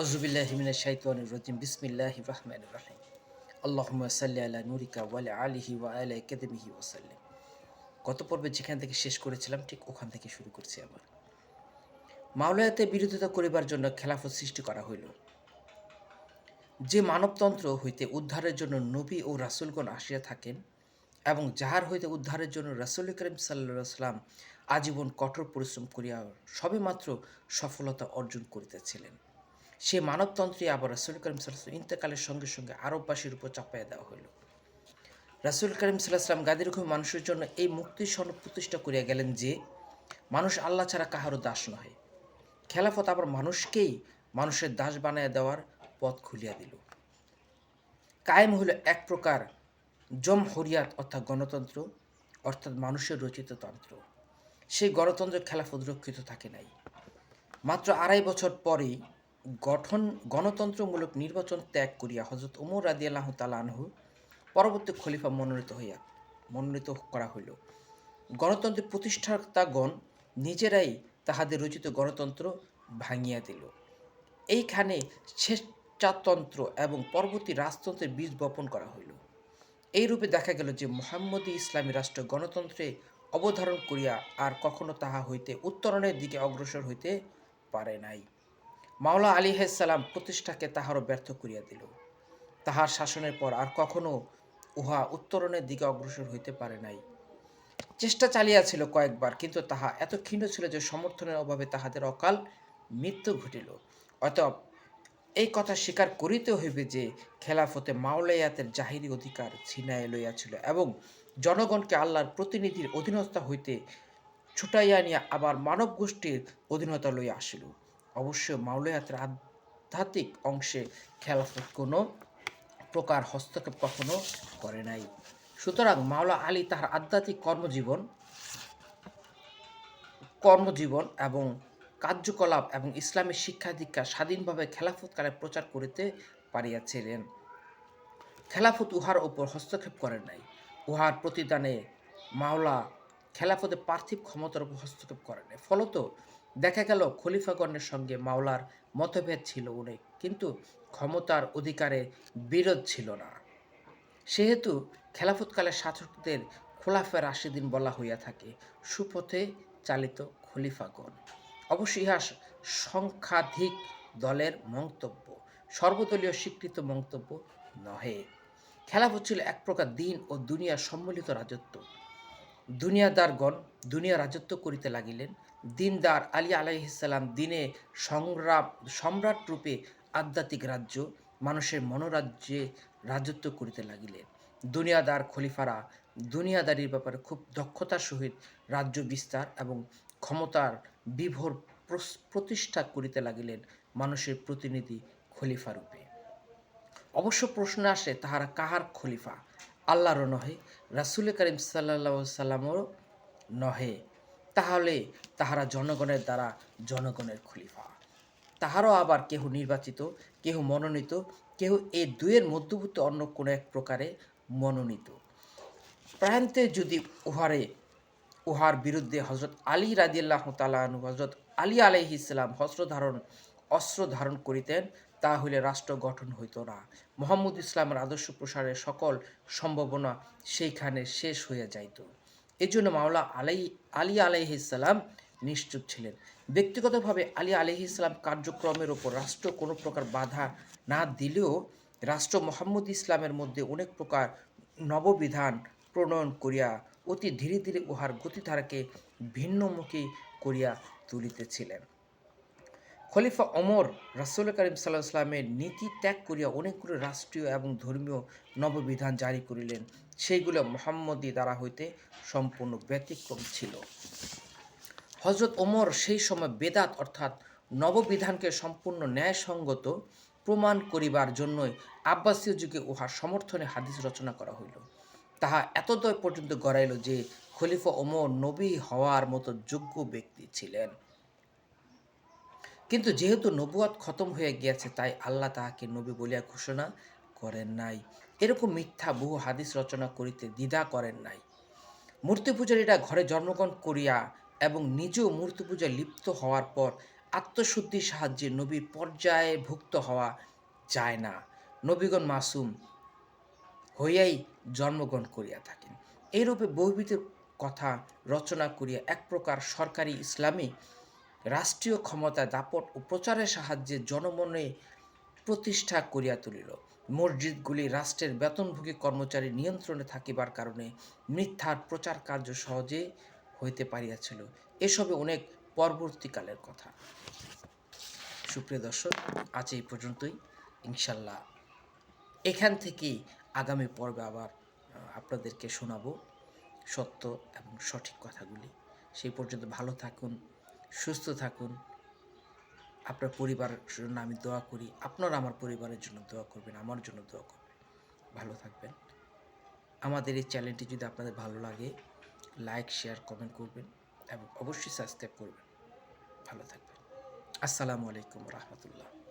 আউযুবিল্লাহি মিনাশ শাইতানির রাজিম বিসমিল্লাহির রহমানির রহিম আল্লাহুম্মা সাল্লি আলা নূরিকা ওয়া আলা আলিহি ওয়া আলা কাদমিহি ওয়া সাল্লিম। গত পর্বে যেখান থেকে শেষ করেছিলাম ঠিক ওখান থেকে শুরু করছি আবার। মাওলায়াতে বিরোধিতা করিবার জন্য খেলাফত সৃষ্টি করা হইল। যে মানবতন্ত্র হইতে উদ্ধারের জন্য নবী ও রাসূলগণ আসিয়া থাকেন এবং যাহার হইতে উদ্ধারের জন্য রাসূল করিম সাল্লাল্লাহু আলাইহি সাল্লাম আজীবন কঠোর পরিশ্রম করিয়া সবেমাত্র সফলতা অর্জন করিতেছিলেন, সে মানবতন্ত্রে আবার রাসূল করিম সাল্লাল্লাহু আলাইহি ওয়াসাল্লাম ইন্তেকালের সঙ্গে সঙ্গে আরববাসীর উপর চাপাইয়া দেওয়া হইল। রাসূল করিম সাল্লাল্লাহু আলাইহি ওয়াসাল্লাম গাদীরক্ষম মানুষের জন্য এই মুক্তির সনদ প্রতিষ্ঠা করিয়া গেলেন যে মানুষ আল্লাহ ছাড়া কাহারও দাস নহে। খেলাফত আবার মানুষকেই মানুষের দাস বানাইয়া দেওয়ার পথ খুলিয়া দিল। কায়েম হইল এক প্রকার জমহুরিয়াত অর্থাৎ গণতন্ত্র, অর্থাৎ মানুষের রচিত তন্ত্র। সেই গণতন্ত্র খেলাফত রক্ষিত থাকে নাই। মাত্র ২.৫ বছর পরেই গণতন্ত্রমূলক নির্বাচন ত্যাগ করিয়া হযরত ওমর রাদিয়াল্লাহু তাআলা আনহু পরবর্তী খলিফা মনোনীত করা হইল। গণতন্ত্রের প্রতিষ্ঠাতাগণ নিজেরাই তাহাদের রচিত গণতন্ত্র ভাঙিয়া দিল। এইখানে স্বেচ্ছাতন্ত্র এবং পরবর্তী রাজতন্ত্রের বীজ বপন করা হইল। এইরূপে দেখা গেল যে মুহাম্মদী ইসলামী রাষ্ট্র গণতন্ত্রে অবধারণ করিয়া আর কখনো তাহা হইতে উত্তরণের দিকে অগ্রসর হইতে পারে নাই। মাওলা আলাইহিসসালাম প্রতিষ্ঠাকে তাহারও ব্যর্থ করিয়া দিল। তাহার শাসনের পর আর কখনো উহা উত্তরণের দিকে অগ্রসর হইতে পারে নাই। চেষ্টা চালিয়াছিল কয়েকবার, কিন্তু তাহা এত ক্ষীণ ছিল যে সমর্থনের অভাবে তাহাদের অকাল মৃত্যু ঘটিল। অতএব এই কথা স্বীকার করিতে হইবে যে খেলাফতে মাওলায়াতের জাহিরি অধিকার ছিনাইয়া লইয়াছিল এবং জনগণকে আল্লাহর প্রতিনিধির অধীনস্থ হইতে ছুটাইয়া নিয়া আবার মানব গোষ্ঠীর অধীনতা লইয়া আসিল। অবশ্য মাওলায়াতের আধ্যাত্মিক অংশে খেলাফত কোনো প্রকার হস্তক্ষেপ কখনো করে নাই। সুতরাং মাওলা আলী তাহার আধ্যাত্মিক কর্মজীবন এবং কার্যকলাপ এবং ইসলামের শিক্ষা দীক্ষা স্বাধীনভাবে খেলাফতকালে প্রচার করিতে পারিয়াছিলেন। খেলাফত উহার উপর হস্তক্ষেপ করেন নাই। উহার প্রতিদানে মাওলা খেলাফতে পার্থিব ক্ষমতার উপর হস্তক্ষেপ করেন নাই। ফলত দেখা গেল খলিফাগণের সঙ্গে মাওলার মতভেদ ছিল অনেক, কিন্তু ক্ষমতার অধিকারে বিরোধ ছিল না। সেহেতু খেলাফতকালের শাসকদের খোলাফায়ে রাশিদিন বলা হইয়া থাকে, সুপথে চালিত খলিফাগণ। অবশ্য ইহা সংখ্যাধিক দলের মন্তব্য, সর্বদলীয় স্বীকৃত মন্তব্য নহে। খেলাফত ছিল এক প্রকার দিন ও দুনিয়া সম্মিলিত রাজত্ব। দুনিয়াদারগণ দুনিয়া রাজত্ব করিতে লাগিলেন। দিনদার আলী আলাইহিসসালাম দিনে সম্রাট রূপে আধ্যাত্মিক রাজ্য মানুষের মনোরাজ্যে রাজত্ব করিতে লাগিলেন। দুনিয়াদার খলিফারা দুনিয়াদারির ব্যাপারে খুব দক্ষতার সহিত রাজ্য বিস্তার এবং ক্ষমতার বিভোর প্রতিষ্ঠা করিতে লাগিলেন মানুষের প্রতিনিধি খলিফা রূপে। অবশ্য প্রশ্ন আসে, তাহারা কাহার খলিফা? আল্লাহরও নহে, রাসূল করিম সাল্লাল্লাহু আলাইহি সাল্লামেরও নহে। তাহলে তাহারা জনগণের দ্বারা জনগণের খলিফা। তাহারও আবার কেহ নির্বাচিত, কেহ মনোনীত, কেহ এই দুয়ের মধ্যবর্তী অন্য কোনো এক প্রকারে মনোনীত। প্রান্তে যদি উহার বিরুদ্ধে হযরত আলী রাদিয়াল্লাহু তাআলা আনহু, হযরত আলী আলাইহিস সালাম অস্ত্র ধারণ করিতেন, তা হইলে রাষ্ট্র গঠন হইত না। মুহাম্মদ ইসলামের আদর্শ প্রসারের সকল সম্ভাবনা সেইখানে শেষ হইয়া যাইত। এজন্য মাওলা আলী আলাইহিস সালাম নিশ্চুপ ছিলেন। ব্যক্তিগতভাবে আলী আলাইহিস সালাম কার্যক্রমের ওপর রাষ্ট্র কোনো প্রকার বাধা না দিলেও রাষ্ট্র মুহাম্মদ ইসলামের মধ্যে অনেক প্রকার নববিধান প্রণয়ন করিয়া অতি ধীরে ধীরে উহার গতিধারাকে ভিন্নমুখী করিয়া তুলিতেছিলেন। খলিফা ওমর রাসূল করিম সাল্লাল্লাহু আলাইহি ওয়াসাল্লামের নীতি ত্যাগ করিয়া অনেকগুলো রাষ্ট্রীয় এবং ধর্মীয় নববিধান জারি করিলেন। সেইগুলো মুহাম্মদী দ্বারা হইতে সম্পূর্ণ ব্যতিক্রম ছিল। হযরত ওমর সেই সময় বেদাত অর্থাৎ নববিধানকে সম্পূর্ণ ন্যায়সঙ্গত প্রমাণ করিবার জন্যই আব্বাসীয় যুগে উহার সমর্থনে হাদিস রচনা করা হইল। তাহা এতদয় পর্যন্ত গড়াইল যে খলিফা ওমর নবী হওয়ার মতো যোগ্য ব্যক্তি ছিলেন। কিন্তু যেহেতু নবুয়াত খতম হয়ে গিয়াছে, তাই আল্লাহ তাহাকে নবী বলিয়া ঘোষণা করেন নাই। এরকম মিথ্যা বহু হাদিস রচনা করিতে দ্বিধা করেন নাই। মূর্তি পূজারীরা ঘরে জন্মগ্রহণ করিয়া এবং নিজেও মূর্তি পূজায় লিপ্ত হওয়ার পর আত্মশুদ্ধির সাহায্যে নবীর পর্যায়ে ভুক্ত হওয়া যায় না। নবীগণ মাসুম হইয়াই জন্মগ্রহণ করিয়া থাকেন। এইরূপে বহুবিধ কথা রচনা করিয়া এক প্রকার সরকারি ইসলামী রাষ্ট্রীয় ক্ষমতায় দাপট ও প্রচারের সাহায্যে জনমনে প্রতিষ্ঠা করিয়া তুলিল। মসজিদগুলি রাষ্ট্রের বেতনভোগী কর্মচারী নিয়ন্ত্রণে থাকিবার কারণে মিথ্যার প্রচার কার্য সহজে হইতে পারিয়াছিল। এসবে অনেক পরবর্তীকালের কথা। সুপ্রিয় দর্শক, আজ এই পর্যন্তই। ইনশাল্লাহ এখান থেকেই আগামী পর্বে আবার আপনাদেরকে শোনাবো সত্য এবং সঠিক কথাগুলি। সেই পর্যন্ত ভালো থাকুন, সুস্থ থাকুন। আপনার পরিবারের জন্য আমি দোয়া করি, আপনারা আমার পরিবারের জন্য দোয়া করবেন, আমার জন্য দোয়া করবেন। ভালো থাকবেন। আমাদের এই চ্যানেলটি যদি আপনাদের ভালো লাগে, লাইক, শেয়ার, কমেন্ট করবেন এবং অবশ্যই সাবস্ক্রাইব করবেন। ভালো থাকবেন। আসসালামু আলাইকুম রহমতুল্লাহ।